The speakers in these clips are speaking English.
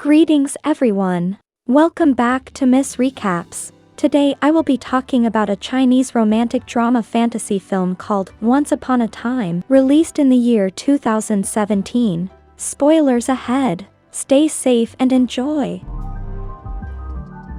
Greetings everyone. Welcome back to Miss Recaps. Today I will be talking about a Chinese romantic drama fantasy film called Once Upon a Time, released in the year 2017. Spoilers ahead. Stay safe and enjoy.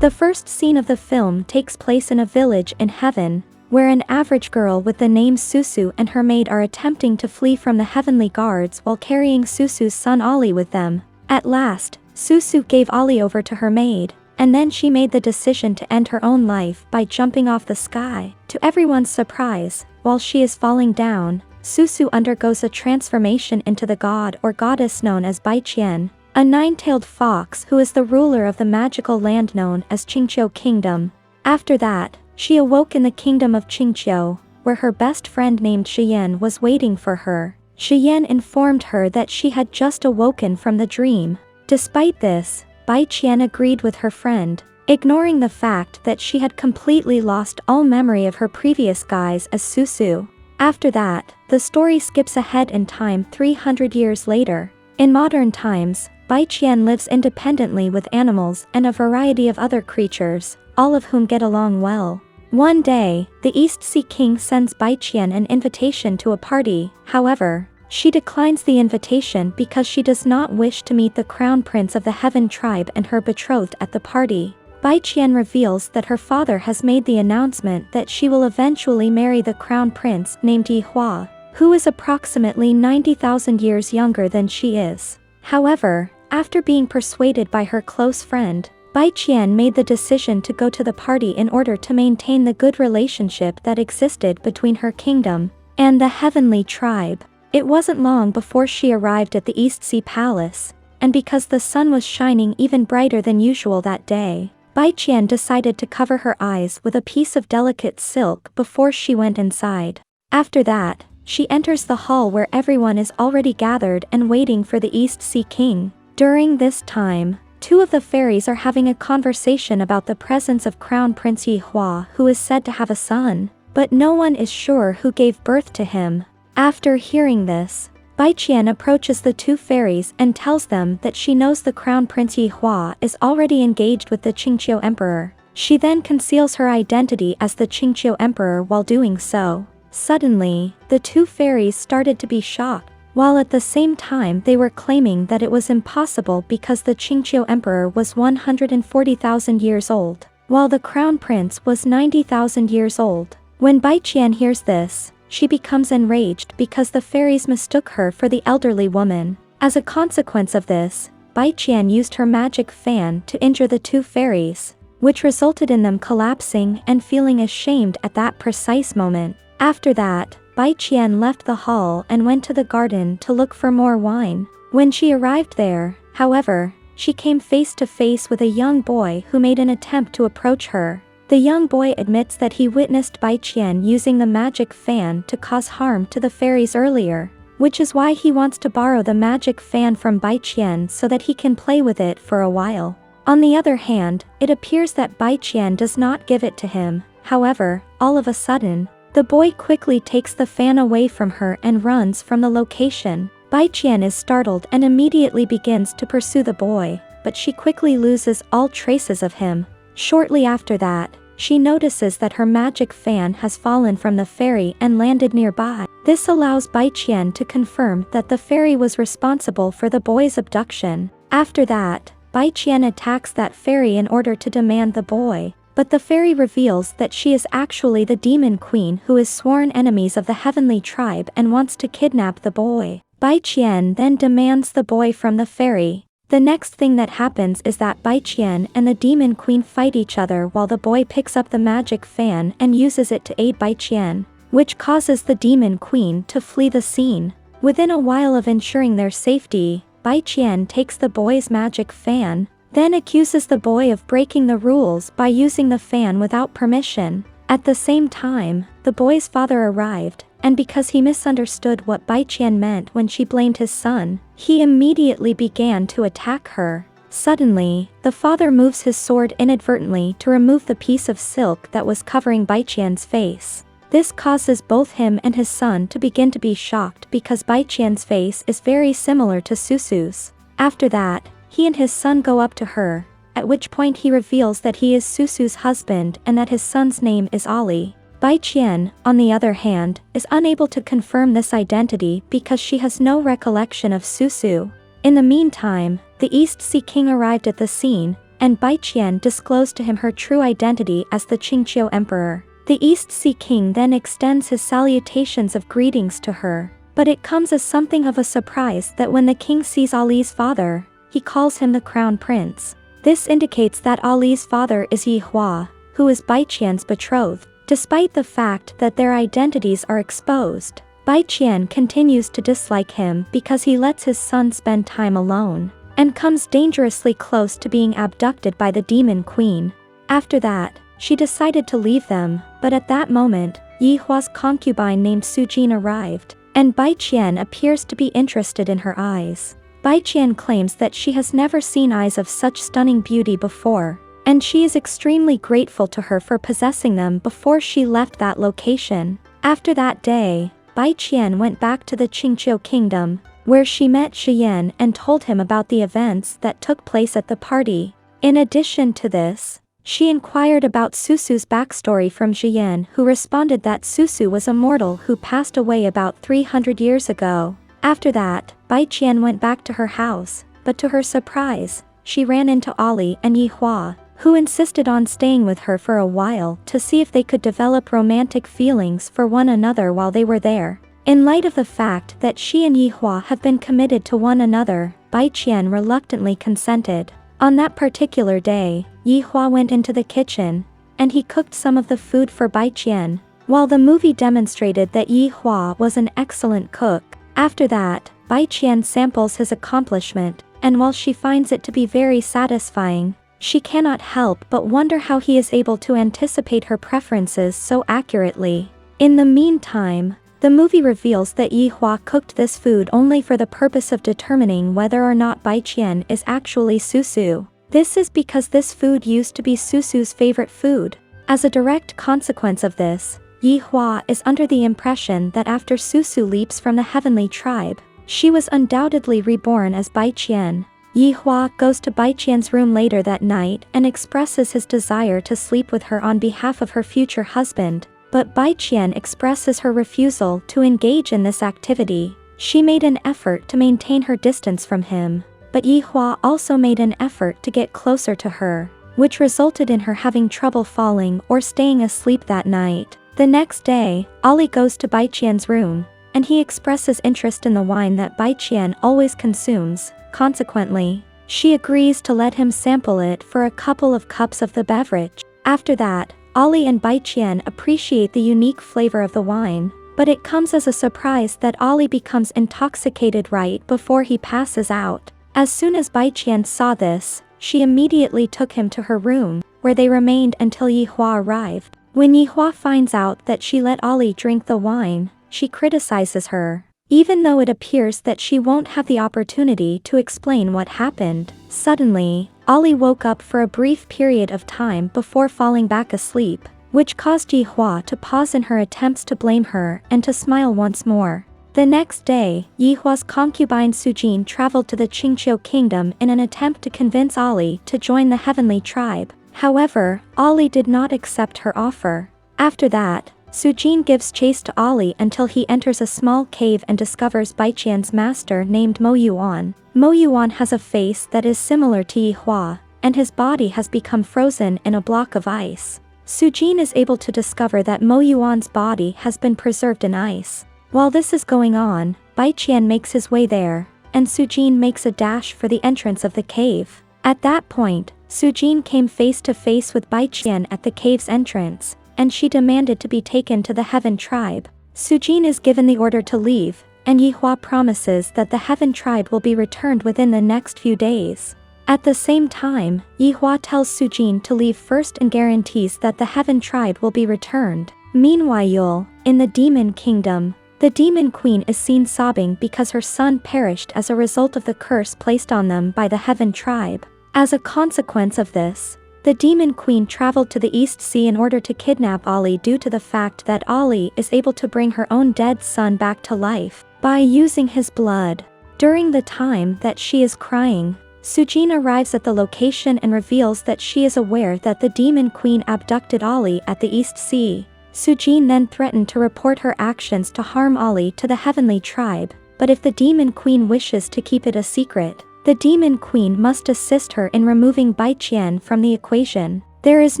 The first scene of the film takes place in a village in heaven, where an average girl with the name Susu and her maid are attempting to flee from the heavenly guards while carrying Susu's son Ollie with them. At last, Susu gave Ollie over to her maid, and then she made the decision to end her own life by jumping off the sky. To everyone's surprise, while she is falling down, Susu undergoes a transformation into the god or goddess known as Baiqian, a nine-tailed fox who is the ruler of the magical land known as Qingqiu Kingdom. After that, she awoke in the kingdom of Qingqiu, where her best friend named Shiyan was waiting for her. Shiyan informed her that she had just awoken from the dream. Despite this, Baiqian agreed with her friend, ignoring the fact that she had completely lost all memory of her previous guise as Susu. After that, the story skips ahead in time 300 years later. In modern times, Baiqian lives independently with animals and a variety of other creatures, all of whom get along well. One day, the East Sea King sends Baiqian an invitation to a party. However, she declines the invitation because she does not wish to meet the crown prince of the Heaven tribe and her betrothed at the party. Baiqian reveals that her father has made the announcement that she will eventually marry the crown prince named Yihua, who is approximately 90,000 years younger than she is. However, after being persuaded by her close friend, Baiqian made the decision to go to the party in order to maintain the good relationship that existed between her kingdom and the heavenly tribe. It wasn't long before she arrived at the East Sea Palace, and because the sun was shining even brighter than usual that day, Baiqian decided to cover her eyes with a piece of delicate silk before she went inside. After that, she enters the hall where everyone is already gathered and waiting for the East Sea King. During this time, two of the fairies are having a conversation about the presence of Crown Prince Yihua, who is said to have a son, but no one is sure who gave birth to him. After hearing this, Baiqian approaches the two fairies and tells them that she knows the Crown Prince Yihua is already engaged with the Qingqiu Emperor. She then conceals her identity as the Qingqiu Emperor while doing so. Suddenly, the two fairies started to be shocked, while at the same time they were claiming that it was impossible because the Qingqiu Emperor was 140,000 years old, while the Crown Prince was 90,000 years old. When Baiqian hears this, she becomes enraged because the fairies mistook her for the elderly woman. As a consequence of this, Baiqian used her magic fan to injure the two fairies, which resulted in them collapsing and feeling ashamed at that precise moment. After that, Baiqian left the hall and went to the garden to look for more wine. When she arrived there, however, she came face to face with a young boy who made an attempt to approach her. The young boy admits that he witnessed Baiqian using the magic fan to cause harm to the fairies earlier, which is why he wants to borrow the magic fan from Baiqian so that he can play with it for a while. On the other hand, it appears that Baiqian does not give it to him. However, all of a sudden, the boy quickly takes the fan away from her and runs from the location. Baiqian is startled and immediately begins to pursue the boy, but she quickly loses all traces of him. Shortly after that, she notices that her magic fan has fallen from the fairy and landed nearby. This allows Baiqian to confirm that the fairy was responsible for the boy's abduction. After that, Baiqian attacks that fairy in order to demand the boy, but the fairy reveals that she is actually the demon queen who is sworn enemies of the heavenly tribe and wants to kidnap the boy. Baiqian then demands the boy from the fairy. The next thing that happens is that Baiqian and the demon queen fight each other while the boy picks up the magic fan and uses it to aid Baiqian, which causes the demon queen to flee the scene. Within a while of ensuring their safety, Baiqian takes the boy's magic fan, then accuses the boy of breaking the rules by using the fan without permission. At the same time, the boy's father arrived, and because he misunderstood what Baiqian meant when she blamed his son, he immediately began to attack her. Suddenly, the father moves his sword inadvertently to remove the piece of silk that was covering Baiqian's face. This causes both him and his son to begin to be shocked because Baiqian's face is very similar to Susu's. After that, He and his son go up to her, at which point he reveals that he is Susu's husband and that his son's name is Ali. Bai Qian, on the other hand, is unable to confirm this identity because she has no recollection of Susu. In the meantime, the East Sea King arrived at the scene, and Bai Qian disclosed to him her true identity as the Qingqiu Emperor. The East Sea King then extends his salutations of greetings to her, but it comes as something of a surprise that when the king sees Ali's father, he calls him the Crown Prince. This indicates that Ali's father is Yi Hua, who is Bai Qian's betrothed. Despite the fact that their identities are exposed, Bai Qian continues to dislike him because he lets his son spend time alone, and comes dangerously close to being abducted by the Demon Queen. After that, she decided to leave them, but at that moment, Yi Hua's concubine named Sujin arrived, and Bai Qian appears to be interested in her eyes. Bai Qian claims that she has never seen eyes of such stunning beauty before, and she is extremely grateful to her for possessing them before she left that location. After that day, Bai Qian went back to the Qingqiu Kingdom, where she met Shi Yan and told him about the events that took place at the party. In addition to this, she inquired about Susu's backstory from Shi Yan, who responded that Susu was a mortal who passed away about 300 years ago. After that, Bai Qian went back to her house, but to her surprise, she ran into Ali and Yi Hua, who insisted on staying with her for a while to see if they could develop romantic feelings for one another while they were there. In light of the fact that she and Yi Hua have been committed to one another, Bai Qian reluctantly consented. On that particular day, Yi Hua went into the kitchen, and he cooked some of the food for Bai Qian. While the movie demonstrated that Yi Hua was an excellent cook, after that, Bai Qian samples his accomplishment, and while she finds it to be very satisfying, she cannot help but wonder how he is able to anticipate her preferences so accurately. In the meantime, the movie reveals that Yi Hua cooked this food only for the purpose of determining whether or not Bai Qian is actually Susu. This is because this food used to be Susu's favorite food. As a direct consequence of this, Yi Hua is under the impression that after Susu leaps from the heavenly tribe, she was undoubtedly reborn as Bai Qian. Yi Hua goes to Bai Qian's room later that night and expresses his desire to sleep with her on behalf of her future husband, but Bai Qian expresses her refusal to engage in this activity. She made an effort to maintain her distance from him, but Yi Hua also made an effort to get closer to her, which resulted in her having trouble falling or staying asleep that night. The next day, Ali goes to Bai Qian's room, and he expresses interest in the wine that Bai Qian always consumes. Consequently, she agrees to let him sample it for a couple of cups of the beverage. After that, Ali and Bai Qian appreciate the unique flavor of the wine, but it comes as a surprise that Ali becomes intoxicated right before he passes out. As soon as Bai Qian saw this, she immediately took him to her room, where they remained until Yi Hua arrived. When Yi Hua finds out that she let Ali drink the wine, she criticizes her, even though it appears that she won't have the opportunity to explain what happened. Suddenly, Ali woke up for a brief period of time before falling back asleep, which caused Yi Hua to pause in her attempts to blame her and to smile once more. The next day, Yi Hua's concubine Sujin traveled to the Qingqiu Kingdom in an attempt to convince Ali to join the heavenly tribe. However, Ali did not accept her offer. After that, Sujin gives chase to Ali until he enters a small cave and discovers Bai Qian's master named Mo Yuan. Mo Yuan has a face that is similar to Yi Hua, and his body has become frozen in a block of ice. Sujin is able to discover that Mo Yuan's body has been preserved in ice. While this is going on, Bai Qian makes his way there, and Sujin makes a dash for the entrance of the cave. At that point, Sujin came face to face with Bai Qian at the cave's entrance, and she demanded to be taken to the Heaven Tribe. Sujin is given the order to leave, and Yi Hua promises that the Heaven Tribe will be returned within the next few days. At the same time, Yi Hua tells Sujin to leave first and guarantees that the Heaven Tribe will be returned. Meanwhile, in the Demon Kingdom, the Demon Queen is seen sobbing because her son perished as a result of the curse placed on them by the Heaven Tribe. As a consequence of this, the Demon Queen traveled to the East Sea in order to kidnap Ali due to the fact that Ali is able to bring her own dead son back to life by using his blood. During the time that she is crying, Sujin arrives at the location and reveals that she is aware that the demon queen abducted Ollie at the East Sea. Sujin then threatened to report her actions to harm Ollie to the heavenly tribe, but if the demon queen wishes to keep it a secret, the demon queen must assist her in removing Baiqian from the equation. There is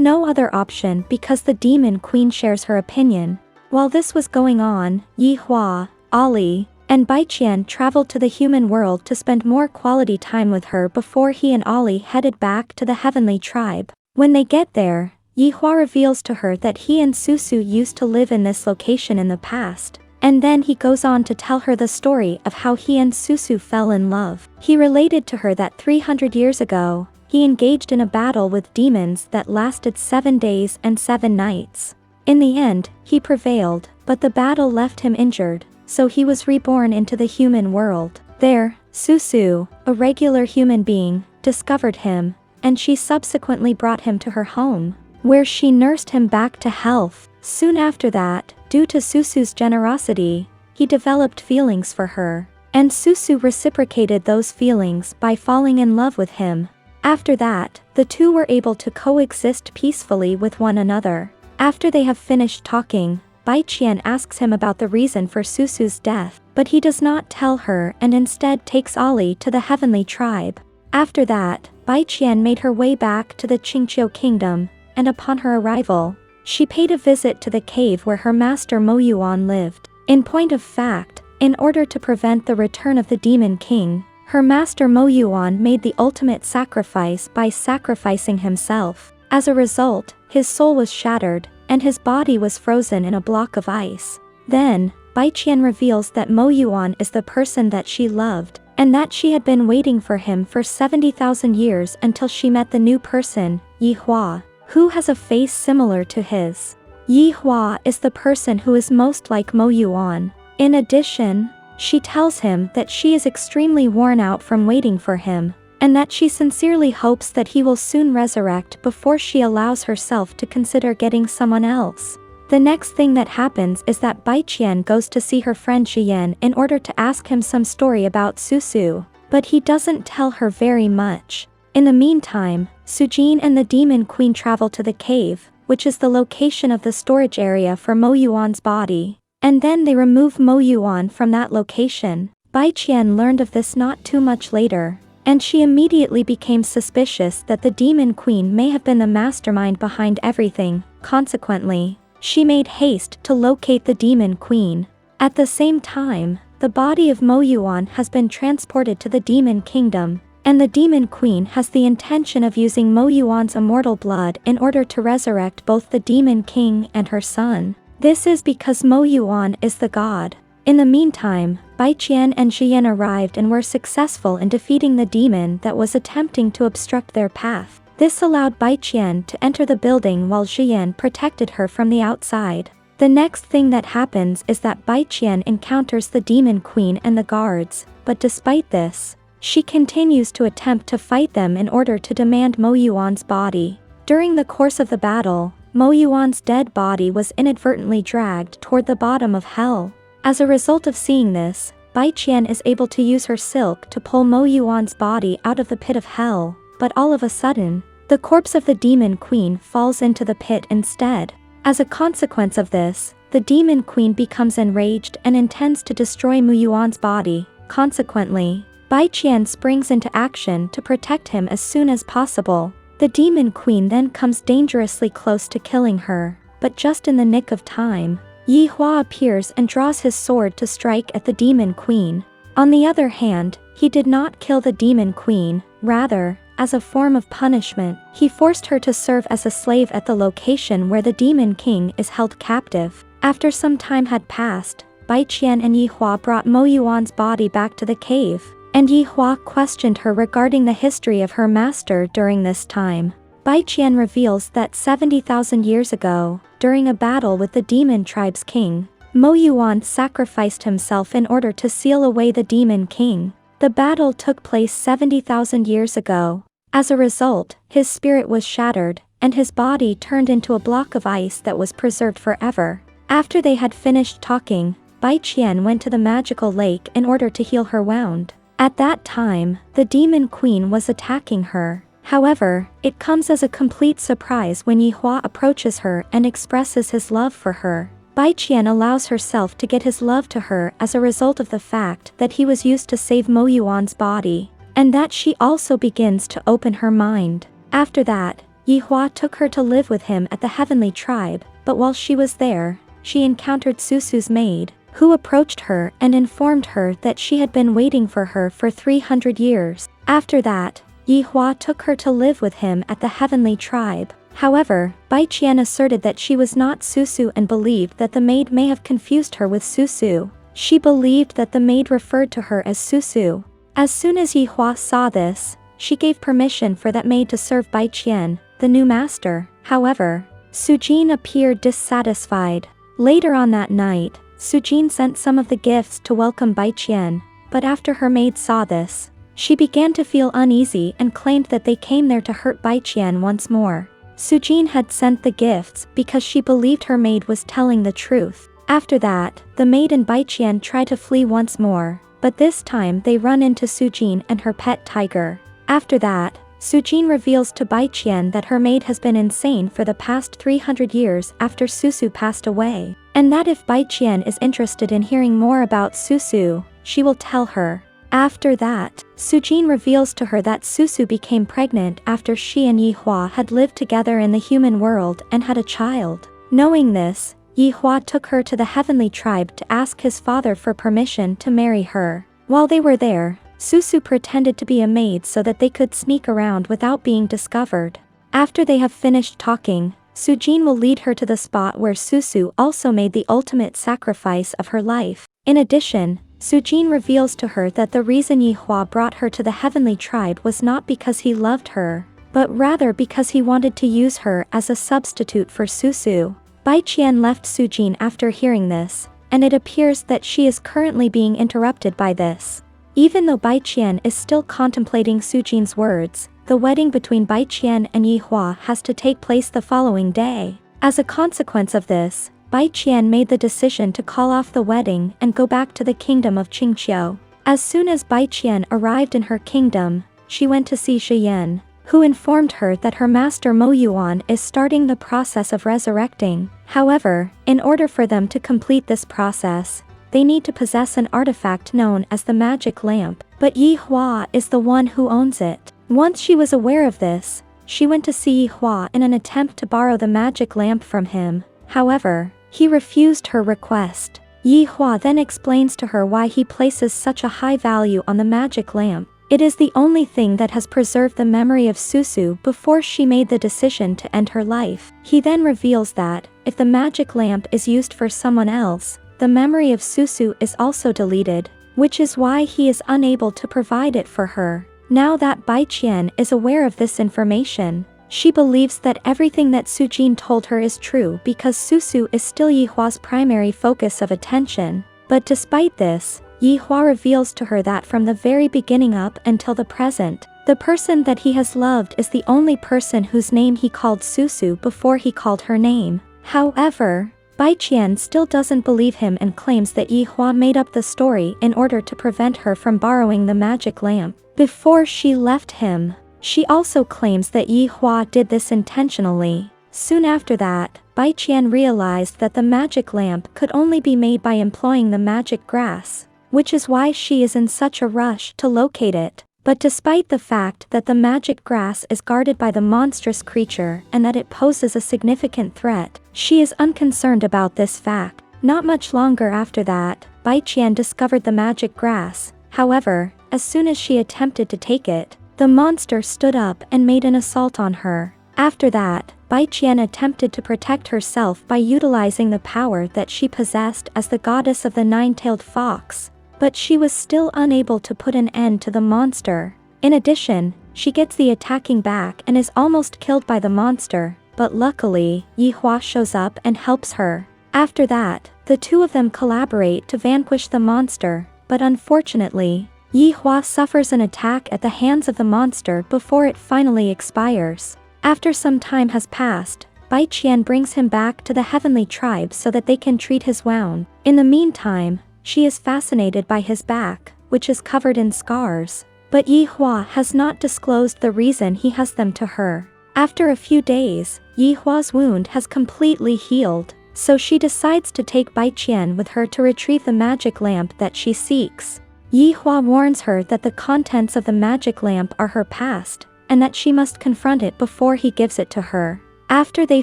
no other option because the demon queen shares her opinion. While this was going on, Yi Hua, Ollie, and Baiqian traveled to the human world to spend more quality time with her before he and Ollie headed back to the heavenly tribe. When they get there, Yi Hua reveals to her that he and Susu used to live in this location in the past, and then he goes on to tell her the story of how he and Susu fell in love. He related to her that 300 years ago, he engaged in a battle with demons that lasted 7 days and 7 nights. In the end, he prevailed, but the battle left him injured, so he was reborn into the human world. There, Susu, a regular human being, discovered him, and she subsequently brought him to her home, where she nursed him back to health. Soon after that, due to Susu's generosity, he developed feelings for her, and Susu reciprocated those feelings by falling in love with him. After that, the two were able to coexist peacefully with one another. After they have finished talking, Baiqian asks him about the reason for Susu's death, but he does not tell her and instead takes Ollie to the heavenly tribe. After that, Baiqian made her way back to the Qingqiu kingdom, and upon her arrival, she paid a visit to the cave where her master Mo Yuan lived. In point of fact, in order to prevent the return of the demon king, her master Mo Yuan made the ultimate sacrifice by sacrificing himself. As a result, his soul was shattered, and his body was frozen in a block of ice. Then, Baiqian reveals that Mo Yuan is the person that she loved, and that she had been waiting for him for 70,000 years until she met the new person, Yi Hua, who has a face similar to his. Yi Hua is the person who is most like Mo Yuan. In addition, she tells him that she is extremely worn out from waiting for him, and that she sincerely hopes that he will soon resurrect before she allows herself to consider getting someone else. The next thing that happens is that Baiqian goes to see her friend Xian in order to ask him some story about Susu, but he doesn't tell her very much. In the meantime, Sujin and the demon queen travel to the cave, which is the location of the storage area for Mo Yuan's body, and then they remove Mo Yuan from that location. Baiqian learned of this not too much later, and she immediately became suspicious that the demon queen may have been the mastermind behind everything. Consequently, she made haste to locate the demon queen. At the same time, the body of Mo Yuan has been transported to the demon kingdom, and the demon queen has the intention of using Mo Yuan's immortal blood in order to resurrect both the demon king and her son. This is because Mo Yuan is the god. In the meantime, Baiqian and Xian arrived and were successful in defeating the demon that was attempting to obstruct their path. This allowed Baiqian to enter the building while Xian protected her from the outside. The next thing that happens is that Baiqian encounters the demon queen and the guards, but despite this, she continues to attempt to fight them in order to demand Mo Yuan's body. During the course of the battle, Mo Yuan's dead body was inadvertently dragged toward the bottom of hell. As a result of seeing this, Baiqian is able to use her silk to pull Mo Yuan's body out of the pit of hell, but all of a sudden, the corpse of the demon queen falls into the pit instead. As a consequence of this, the demon queen becomes enraged and intends to destroy Mo Yuan's body. Consequently, Baiqian springs into action to protect him as soon as possible. The demon queen then comes dangerously close to killing her, but just in the nick of time, Yi Hua appears and draws his sword to strike at the demon queen. On the other hand, he did not kill the demon queen, rather, as a form of punishment, he forced her to serve as a slave at the location where the demon king is held captive. After some time had passed, Baiqian and Yi Hua brought Mo Yuan's body back to the cave, and Yi Hua questioned her regarding the history of her master during this time. Baiqian reveals that 70,000 years ago, during a battle with the demon tribe's king, Mo Yuan sacrificed himself in order to seal away the demon king. The battle took place 70,000 years ago. As a result, his spirit was shattered, and his body turned into a block of ice that was preserved forever. After they had finished talking, Baiqian went to the magical lake in order to heal her wound. At that time, the demon queen was attacking her. However, it comes as a complete surprise when Yihua approaches her and expresses his love for her. Bai Qian allows herself to get his love to her as a result of the fact that he was used to save Mo Yuan's body, and that she also begins to open her mind. After that, Yihua took her to live with him at the heavenly tribe, but while she was there, she encountered Susu's maid, who approached her and informed her that she had been waiting for her for 300 years. After that, Yihua took her to live with him at the heavenly tribe. However, Bai Qian asserted that she was not Susu and believed that the maid may have confused her with Susu. She believed that the maid referred to her as Susu. As soon as Yihua saw this, she gave permission for that maid to serve Bai Qian, the new master. However, Sujin appeared dissatisfied. Later on that night, Sujin sent some of the gifts to welcome Bai Qian, but after her maid saw this, she began to feel uneasy and claimed that they came there to hurt Bai Qian once more. Sujin had sent the gifts because she believed her maid was telling the truth. After that, the maid and Bai Qian try to flee once more, but this time they run into Sujin and her pet tiger. After that, Sujin reveals to Bai Qian that her maid has been insane for the past 300 years after Susu passed away, and that if Bai Qian is interested in hearing more about Susu, she will tell her. After that, Sujin reveals to her that Susu became pregnant after she and Yihua had lived together in the human world and had a child. Knowing this, Yihua took her to the heavenly tribe to ask his father for permission to marry her. While they were there, Susu pretended to be a maid so that they could sneak around without being discovered. After they have finished talking, Sujin will lead her to the spot where Susu also made the ultimate sacrifice of her life. In addition, Sujin reveals to her that the reason Yihua brought her to the heavenly tribe was not because he loved her, but rather because he wanted to use her as a substitute for Susu. Bai Qian left Sujin after hearing this, and it appears that she is currently being interrupted by this. Even though Bai Qian is still contemplating Sujin's words, the wedding between Bai Qian and Yihua has to take place the following day. As a consequence of this, Bai Qian made the decision to call off the wedding and go back to the kingdom of Qingqiu. As soon as Bai Qian arrived in her kingdom, she went to see Shi Yan, who informed her that her master Mo Yuan is starting the process of resurrecting. However, in order for them to complete this process, they need to possess an artifact known as the magic lamp, but Yihua is the one who owns it. Once she was aware of this, she went to see Yihua in an attempt to borrow the magic lamp from him. However, he refused her request. Yihua then explains to her why he places such a high value on the magic lamp. It is the only thing that has preserved the memory of Susu before she made the decision to end her life. He then reveals that, if the magic lamp is used for someone else, the memory of Susu is also deleted, which is why he is unable to provide it for her. Now that Bai Qian is aware of this information, she believes that everything that Sujin told her is true because Susu is still Yihua's primary focus of attention. But despite this, Yihua reveals to her that from the very beginning up until the present, the person that he has loved is the only person whose name he called Susu before he called her name. However, Bai Qian still doesn't believe him and claims that Yihua made up the story in order to prevent her from borrowing the magic lamp before she left him. She also claims that Yihua did this intentionally. Soon after that, Bai Qian realized that the magic lamp could only be made by employing the magic grass, which is why she is in such a rush to locate it. But despite the fact that the magic grass is guarded by the monstrous creature and that it poses a significant threat, she is unconcerned about this fact. Not much longer after that, Bai Qian discovered the magic grass. However, as soon as she attempted to take it, the monster stood up and made an assault on her. After that, Bai Qian attempted to protect herself by utilizing the power that she possessed as the goddess of the nine-tailed fox, but she was still unable to put an end to the monster. In addition, she gets the attacking back and is almost killed by the monster, but luckily, Yihua shows up and helps her. After that, the two of them collaborate to vanquish the monster, but unfortunately, Yihua suffers an attack at the hands of the monster before it finally expires. After some time has passed, Bai Qian brings him back to the heavenly tribe so that they can treat his wound. In the meantime, she is fascinated by his back, which is covered in scars. But Yi Hua has not disclosed the reason he has them to her. After a few days, Yi Hua's wound has completely healed, so she decides to take Bai Qian with her to retrieve the magic lamp that she seeks. Yi Hua warns her that the contents of the magic lamp are her past, and that she must confront it before he gives it to her. After they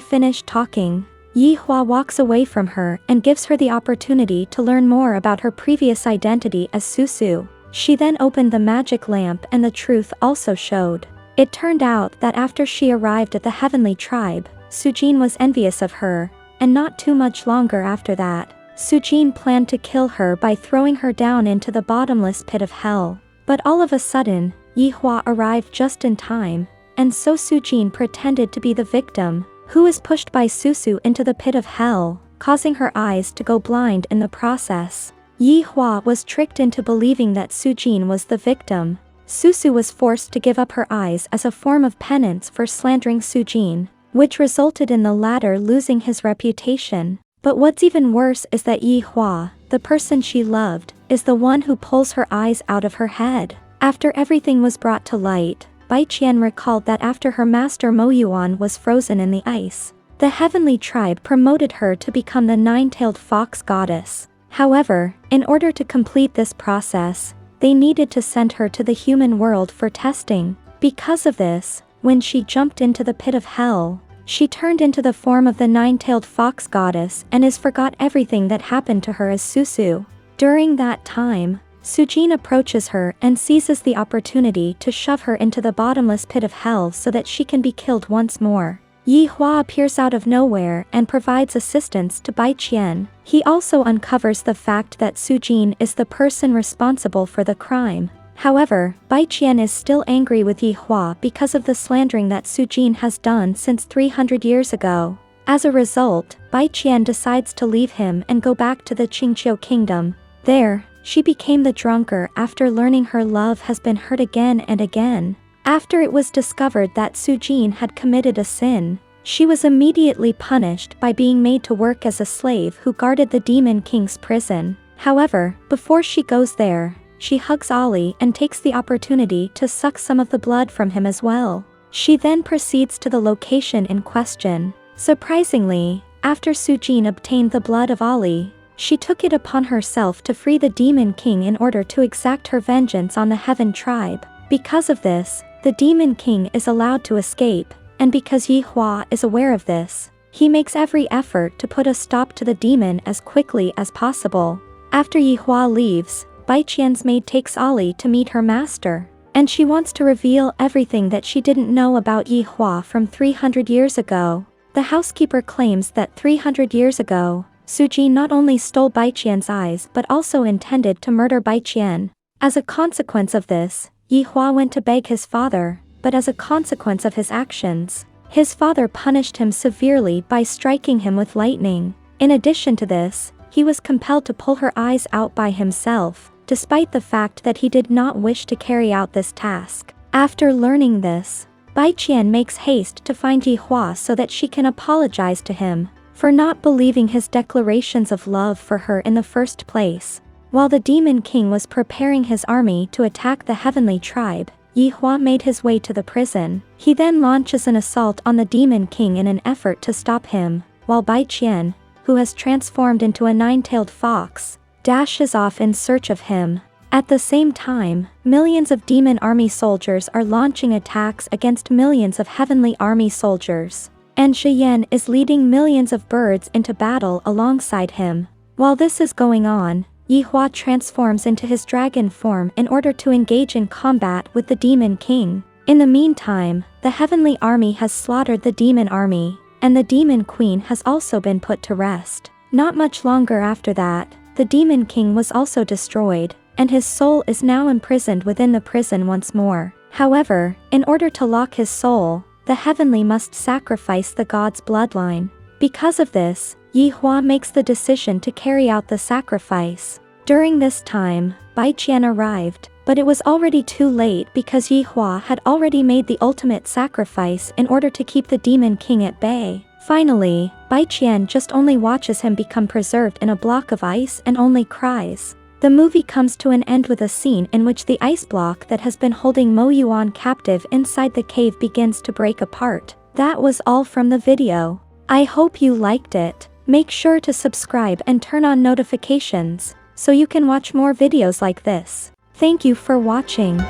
finish talking, Yi Hua walks away from her and gives her the opportunity to learn more about her previous identity as Susu. She then opened the magic lamp and the truth also showed. It turned out that after she arrived at the heavenly tribe, Sujin was envious of her, and not too much longer after that, Sujin planned to kill her by throwing her down into the bottomless pit of hell. But all of a sudden, Yi Hua arrived just in time, and so Sujin pretended to be the victim, who was pushed by Susu into the pit of hell, causing her eyes to go blind in the process. Yi Hua was tricked into believing that Sujin was the victim. Susu was forced to give up her eyes as a form of penance for slandering Sujin, which resulted in the latter losing his reputation. But what's even worse is that Yi Hua, the person she loved, is the one who pulls her eyes out of her head. After everything was brought to light, Bai Qian recalled that after her master Mo Yuan was frozen in the ice, the heavenly tribe promoted her to become the nine-tailed fox goddess. However, in order to complete this process, they needed to send her to the human world for testing. Because of this, when she jumped into the pit of hell, she turned into the form of the nine-tailed fox goddess and forgot everything that happened to her as Susu. During that time, Sujin approaches her and seizes the opportunity to shove her into the bottomless pit of hell so that she can be killed once more. Yi Hua appears out of nowhere and provides assistance to Bai Qian. He also uncovers the fact that Sujin is the person responsible for the crime. However, Bai Qian is still angry with Yi Hua because of the slandering that Sujin has done since 300 years ago. As a result, Bai Qian decides to leave him and go back to the Qingqiu kingdom. There, she became the drunkard after learning her love has been hurt again and again. After it was discovered that Sujin had committed a sin, she was immediately punished by being made to work as a slave who guarded the Demon King's prison. However, before she goes there, she hugs Ali and takes the opportunity to suck some of the blood from him as well. She then proceeds to the location in question. Surprisingly, after Sujin obtained the blood of Ali, she took it upon herself to free the Demon King in order to exact her vengeance on the Heaven tribe. Because of this, the Demon King is allowed to escape, and because Yi Hua is aware of this, he makes every effort to put a stop to the demon as quickly as possible. After Yi Hua leaves, Bai Qian's maid takes Ali to meet her master, and she wants to reveal everything that she didn't know about Yi Hua from 300 years ago. The housekeeper claims that 300 years ago, Sujin not only stole Bai Qian's eyes but also intended to murder Bai Qian. As a consequence of this, Yi Hua went to beg his father, but as a consequence of his actions, his father punished him severely by striking him with lightning. In addition to this, he was compelled to pull her eyes out by himself, despite the fact that he did not wish to carry out this task. After learning this, Bai Qian makes haste to find Yi Hua so that she can apologize to him for not believing his declarations of love for her in the first place. While the Demon King was preparing his army to attack the heavenly tribe, Yi Hua made his way to the prison. He then launches an assault on the Demon King in an effort to stop him, while Bai Qian, who has transformed into a nine-tailed fox, dashes off in search of him. At the same time, millions of demon army soldiers are launching attacks against millions of heavenly army soldiers, and Shiyan is leading millions of birds into battle alongside him. While this is going on, Yi Hua transforms into his dragon form in order to engage in combat with the Demon King. In the meantime, the heavenly army has slaughtered the demon army, and the Demon Queen has also been put to rest. Not much longer after that, the Demon King was also destroyed, and his soul is now imprisoned within the prison once more. However, in order to lock his soul, the heavenly must sacrifice the god's bloodline. Because of this, Yi Hua makes the decision to carry out the sacrifice. During this time, Bai Qian arrived, but it was already too late because Yi Hua had already made the ultimate sacrifice in order to keep the Demon King at bay. Finally, Bai Qian just only watches him become preserved in a block of ice and only cries. The movie comes to an end with a scene in which the ice block that has been holding Mo Yuan captive inside the cave begins to break apart. That was all from the video. I hope you liked it. Make sure to subscribe and turn on notifications so you can watch more videos like this. Thank you for watching.